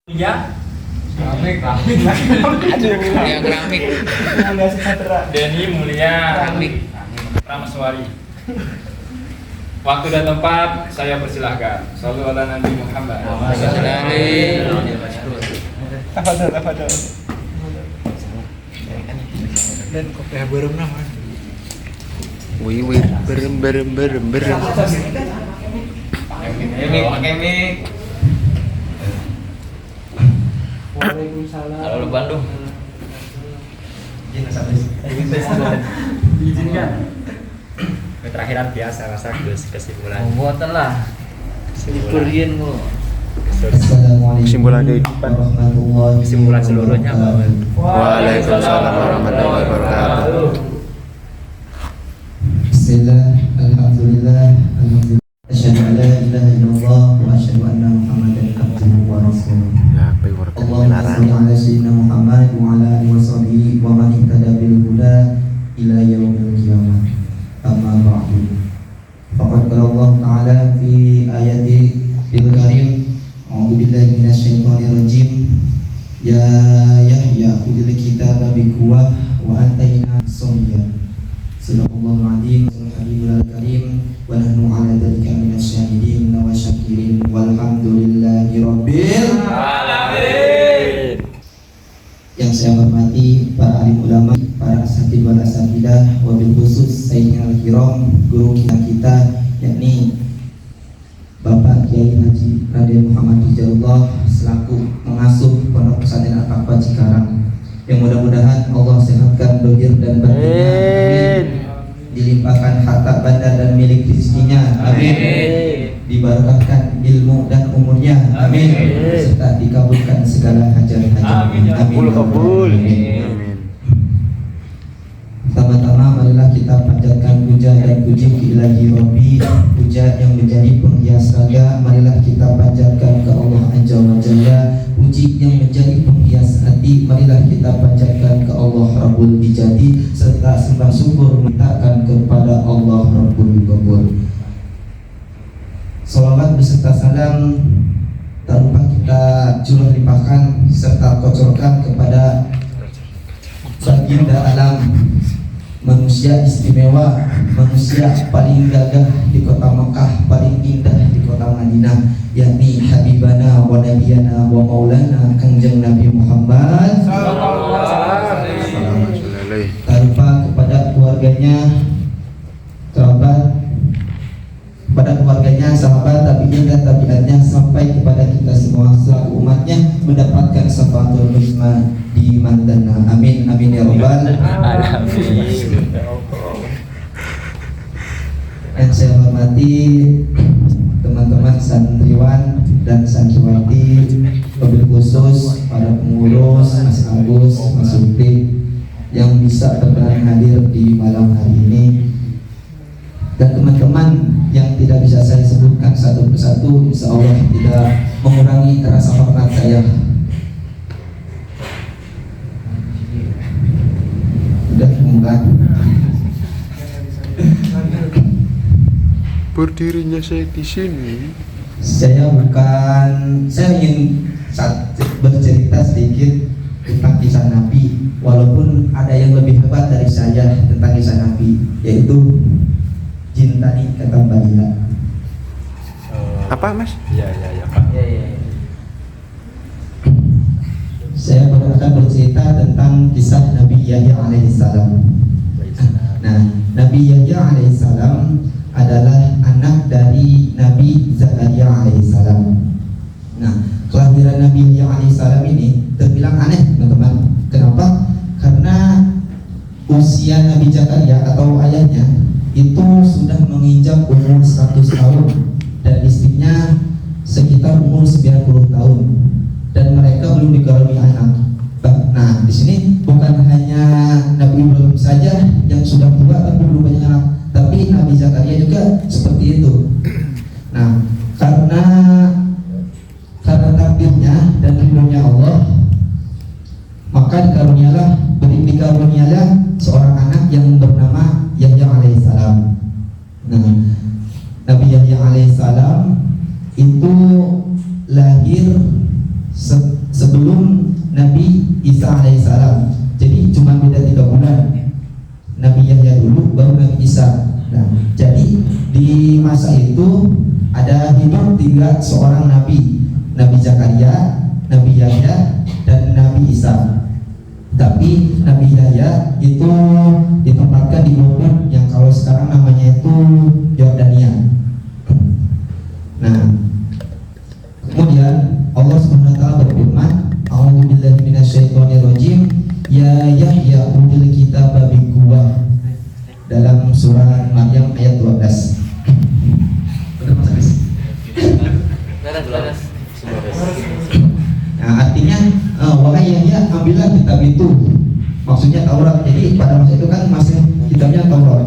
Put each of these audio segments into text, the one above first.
Ya, Keramik. Mulia keramik. Mulia sejahtera. Denny Mulia Keramik. Ramaswari. Waktu dan tempat saya persilahkan. Shallallahu ala Nabi Muhammad. Tafadhol. Dan kopi berem nama. Wih, berem. Kemik. Waalaikumsalam. Halo Bandung. Izinkan. Terakhiran biasa rasa kesimpulan. Buatan lah. Kesimpulan. Kesimpulan kehidupan. Kesimpulan seluruhnya bahwa Waalaikumsalam warahmatullahi wabarakatuh. Bismillah, alhamdulillah, asyhadu an la ilaha illallah wa asyhadu anna Muhammadan abduhu wa rasuluh. Ya, apa yang warga Allahumma shalli ala sayyidina Muhammad wa ala alihi wa sahbihi wa man ihtada bil huda ila yaumil qiyamah. Amma ba'du. Faqad qala Allah Ta'ala fi ayati al-karim, a'udzu billahi minasyaitonir rajim. Ya Yahya khudhil kitaba biquwwah wa ataina sabiyya. Sallallahu alaihi wa karim wa nahnu ala dzalika minasyahidin wa syakirin walhamdulillahi rabbil alamin. Yang saya hormati para alim ulama, para asatidz wal asatidah, wabil khusus sayyidina al-kiram, guru kita yakni Bapak Kiai Haji Raden Muhammad Hijalullah selaku pengasuh Pondok Pesantren Al-Taqwa Cikarang. Yang mudah-mudahan Allah sehatkan dohir dan batinnya, amin. Dilimpahkan harta benda dan milik rezekinya, amin. Dibarokahkan ilmu dan umurnya, amin. Serta dikabulkan segala hajat-hajatnya, amin. Amin. Pertama-tama marilah kita panjatkan puja dan puji ke Ilahi Rabbi, puja yang menjadi penghias raga. Marilah kita panjatkan ke Allah Azza wa Jalla, puji yang menjadi penghias hati. Marilah kita panjatkan ke Allah Rabbul Bijadi, serta sembah syukur mintakan kepada Allah Rabbul Ghafur. Salawat beserta salam tak lupa kita curah limpahkan serta kocorkan kepada baginda alam, manusia istimewa, manusia paling gagah di kota Mekah, paling indah di kota Madinah, yakni Habibana wa Nabiyana wa Maulana Kanjeng Nabi Muhammad sallallahu alaihi wasallam. Tak lupa kepada keluarganya, kerabat, kepada keluarganya, sahabat, tabi'in dan tabi'atnya, sampai kepada kita semua selaku umatnya mendapatkan syafaatul husna di mandana. Amin amin ya rabbal alamin. Yang saya hormati teman-teman santriwan dan santriwati, wabil khusus para pengurus, Mas Agus, Mas Supri yang bisa berkenan hadir di malam hari ini, dan teman-teman yang tidak bisa saya sebutkan satu persatu, insya Allah tidak mengurangi rasa hormat saya. Sudah enggak? Berdirinya saya di sini. Saya ingin bercerita sedikit tentang kisah Nabi, walaupun ada yang lebih hebat dari saya tentang kisah Nabi, yaitu jin tadi kata Mbak Lila. Apa, Mas? Iya Pak. Saya akan bercerita tentang kisah Nabi Yahya alaihissalam. Nah, Nabi Yahya alaihissalam adalah anak dari Nabi Zakaria alaihissalam. Nah, kelahiran Nabi Yahya alaihissalam ini terbilang aneh, teman-teman. Kenapa? Karena usia Nabi Zakaria atau ayahnya itu sudah menginjak umur 100 tahun dan istrinya sekitar umur 90 tahun, dan mereka belum dikaruniai anak. Nah, di sini bukan hanya Nabi Ibrahim saja yang sudah tua tapi belum punya anak, tapi Nabi Zakaria juga seperti itu. Nah, karena takdirnya dan ridhonya Allah, maka dikarunialah seorang anak yang bernama Yahya alaihissalam. Nah, Nabi Yahya alaihissalam itu lahir sebelum Nabi Isa alaihissalam. Jadi cuma beda 3 bulan. Nabi Yahya dulu, baru Nabi Isa. Nah, jadi di masa itu ada hidup 3 seorang nabi, Nabi Zakaria, Nabi Yahya, dan Nabi Isa. Tapi Nabi Yahya itu ditempatkan di Yordania yang kalau sekarang namanya itu Yordania. Nah, kemudian Allah Subhanahu wa taala berfirman, "A'udzubillahi minasyaitonirrajim, ya Yahya util kitaba biquwwah." Dalam surah Maryam ayat 12. Benar Mas Aris? Beres. Nah, artinya wahai Yahya, ambillah kitab itu. Maksudnya Taurat. Jadi pada masa itu kan masih kitabnya Taurat.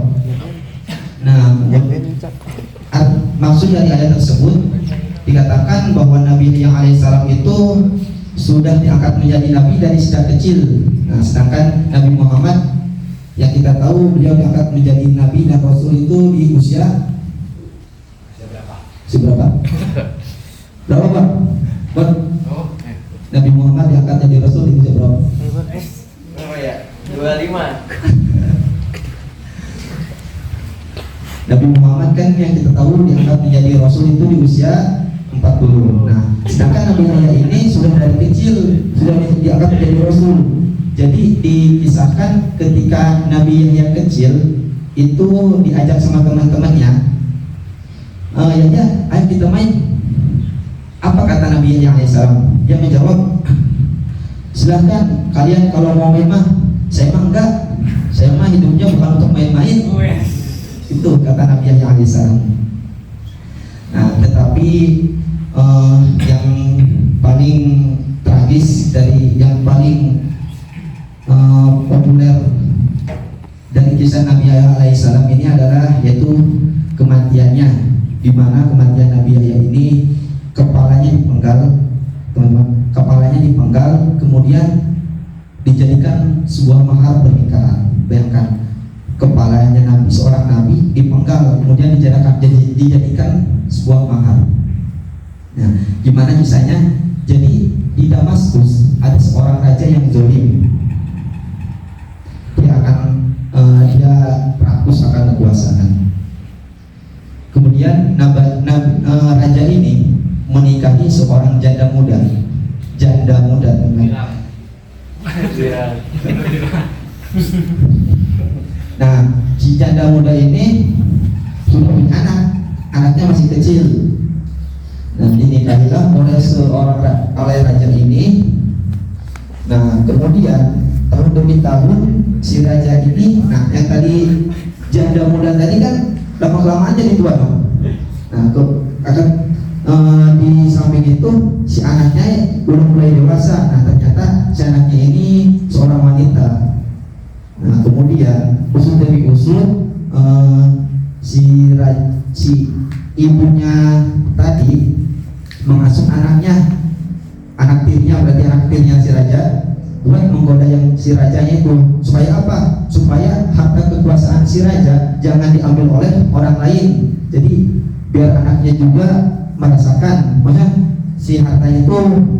Nah, maksud dari ayat tersebut dikatakan bahwa Nabi yang alaihissalam itu sudah diangkat menjadi nabi dari sejak kecil. Nah, sedangkan Nabi Muhammad yang kita tahu beliau diangkat menjadi nabi dan rasul itu di usia berapa? Berapa Pak? Nabi Muhammad diangkat jadi rasul di usia berapa? Berapa ya? 25. Nabi Muhammad kan yang kita tahu diangkat menjadi rasul itu di usia 40. Nah, sedangkan Nabi Yahya ini sudah dari kecil sudah diangkat menjadi rasul. Jadi dikisahkan ketika Nabi Yahya kecil itu diajak sama teman-temannya, Yahya, ayo kita main. Apa kata Nabi Yahya alaihissalam? Dia menjawab, silahkan kalian kalau mau main mah, saya mah enggak. Saya mah hidupnya bukan untuk main-main. Itu kata Nabi Yahya alaihissalam. Nah, tetapi yang paling tragis dari yang paling populer dari kisah Nabi Yahya alaihissalam ini adalah yaitu kematiannya, di mana kematian Nabi Yahya ini kepalanya dipenggal, teman-teman, kepalanya dipenggal, kemudian dijadikan sebuah mahar pernikahan. Bayangkan, kepalanya Nabi, seorang Nabi dipenggal, kemudian dijadikan sebuah mahar. Nah, gimana misalnya? Jadi di Damaskus ada seorang raja yang zalim. Dia rakus akan kekuasaan. Kemudian raja ini menikahi seorang janda muda. Nah, si janda muda ini sudah punya anak, anaknya masih kecil. Nah, dinikahilah oleh raja ini. Nah, kemudian tahun demi tahun si raja ini, nah yang tadi janda muda tadi kan lama-kelamaan jadi tua dong. Nah, di samping itu si anaknya udah mulai dewasa. Nah, ternyata si anaknya ini seorang wanita. Nah, kemudian usut demi usut si ibunya tadi mengasuh anaknya, anak tirinya, berarti anak tirinya si raja, buat menggoda yang si rajanya itu. Supaya apa? Supaya harta kekuasaan si raja jangan diambil oleh orang lain. Jadi biar anaknya juga merasakan, maksudnya si hartanya itu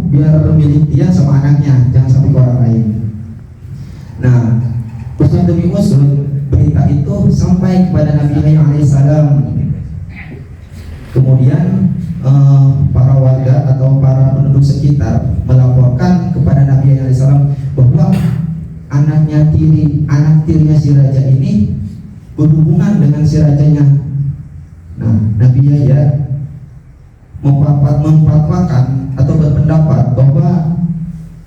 biar milik dia sama anaknya, jangan sampai ke orang lain. Nah, usut demi usut berita itu sampai kepada Nabi Yahya alaihissalam. Kemudian para warga atau para penduduk sekitar melaporkan kepada Nabi Yahya alaihissalam bahwa anak tirinya si raja ini berhubungan dengan si rajanya. Nah, Nabi Yahya memfatwakan atau berpendapat bahwa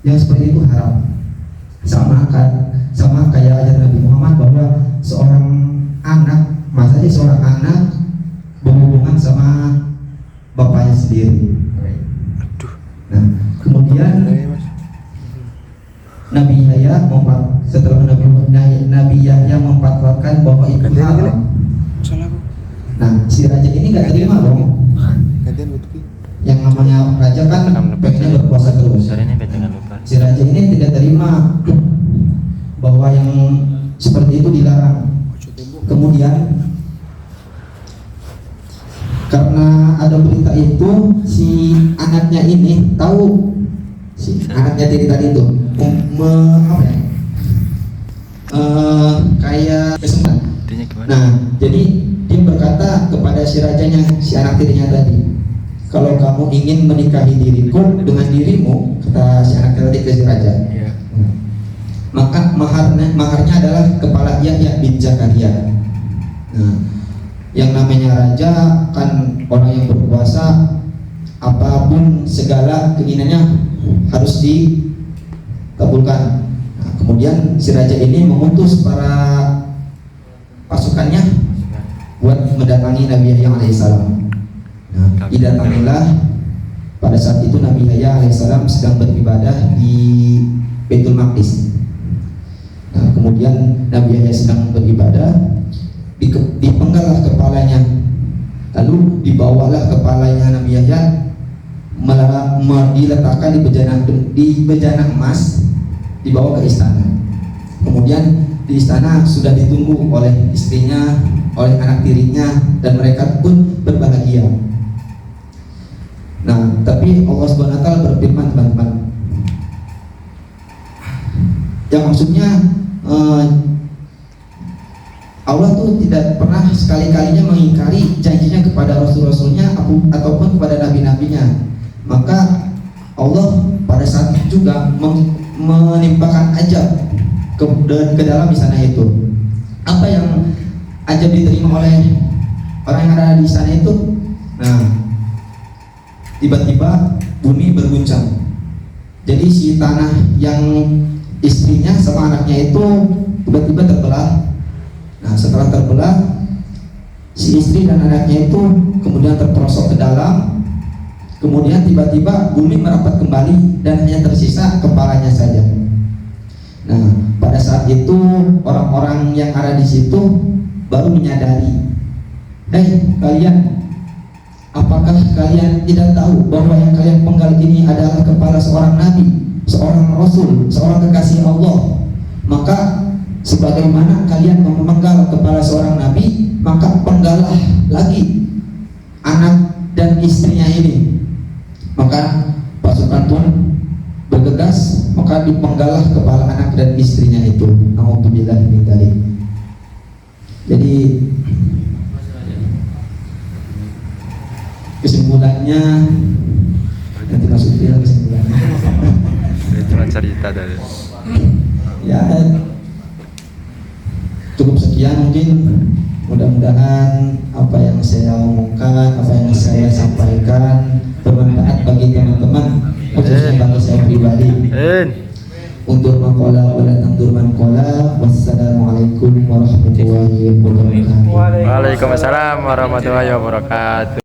yang seperti itu haram. Sama kayak ajaran Nabi Muhammad bahwa seorang anak, masa sih seorang anak berhubungan sama bapaknya sendiri. Nah, kemudian Nabi Yahya setelah Nabi Yahya memfatwakan bahwa itu haram. Nah, si raja ini nggak terima dong. Yang namanya raja kan pengennya berkuasa terus. Si raja ini tidak terima bahwa yang seperti itu dilarang. Kemudian karena ada berita itu, si anaknya ini tahu si anaknya tiri tadi itu apa ya? Kayak kesempat. Intinya gimana? Nah, jadi dia berkata kepada si rajanya, si anak tirinya tadi, kalau kamu ingin menikahi diriku dengan dirimu, kata si anak tadi ke si raja, Iya. maka maharnya adalah kepala Yahya bin Zakaria. Nah, yang namanya raja kan orang yang berkuasa, apapun segala keinginannya harus dikabulkan. Nah, kemudian si raja ini mengutus para pasukannya buat mendatangi Nabi Yahya alaihissalam. Nah, didatangilah. Pada saat itu Nabi Yahya alaihissalam sedang beribadah di Baitul Maqdis. Nah, kemudian Nabi Yahya sedang beribadah, dipenggallah kepalanya, lalu dibawalah kepalanya Nabi Yahya diletakkan di bejana emas, dibawa ke istana. Kemudian di istana sudah ditunggu oleh istrinya, oleh anak tirinya, dan mereka pun berbahagia. Nah, tapi Allah Subhanahu wa taala berfirman, teman-teman, yang maksudnya Allah tuh tidak pernah sekali-kalinya mengingkari janjinya kepada rasul-rasulnya ataupun kepada nabi-nabinya. Maka Allah pada saat itu juga menimpakan ajab ke dalam di sana itu. Apa yang ajab diterima oleh orang yang ada di sana itu? Nah, tiba-tiba bumi berguncang. Jadi si tanah yang istrinya sama anaknya itu tiba-tiba terbelah. Nah, setelah terbelah, si istri dan anaknya itu kemudian terperosok ke dalam. Kemudian tiba-tiba bumi merapat kembali dan hanya tersisa kepalanya saja. Nah, pada saat itu orang-orang yang ada di situ baru menyadari, kalian, apakah kalian tidak tahu bahwa yang kalian penggal ini adalah kepala seorang nabi, seorang rasul, seorang kekasih Allah? Maka sebagaimana kalian memenggal kepala seorang nabi, maka penggallah lagi anak dan istrinya ini. Maka pasukan pun bergegas, maka dipenggallah kepala anak dan istrinya itu. Alhamdulillah min dzalik. Jadi kesimpulannya, nanti masuk film kesimpulannya. Cuma cerita dari. Ya, cukup sekian mungkin. Mudah-mudahan apa yang saya omongkan, apa yang saya sampaikan bermanfaat bagi teman-teman, khususnya bagi saya pribadi. Untuk makola wala tandur mankola. Wassalamualaikum warahmatullahi wabarakatuh. Waalaikumsalam warahmatullahi wabarakatuh.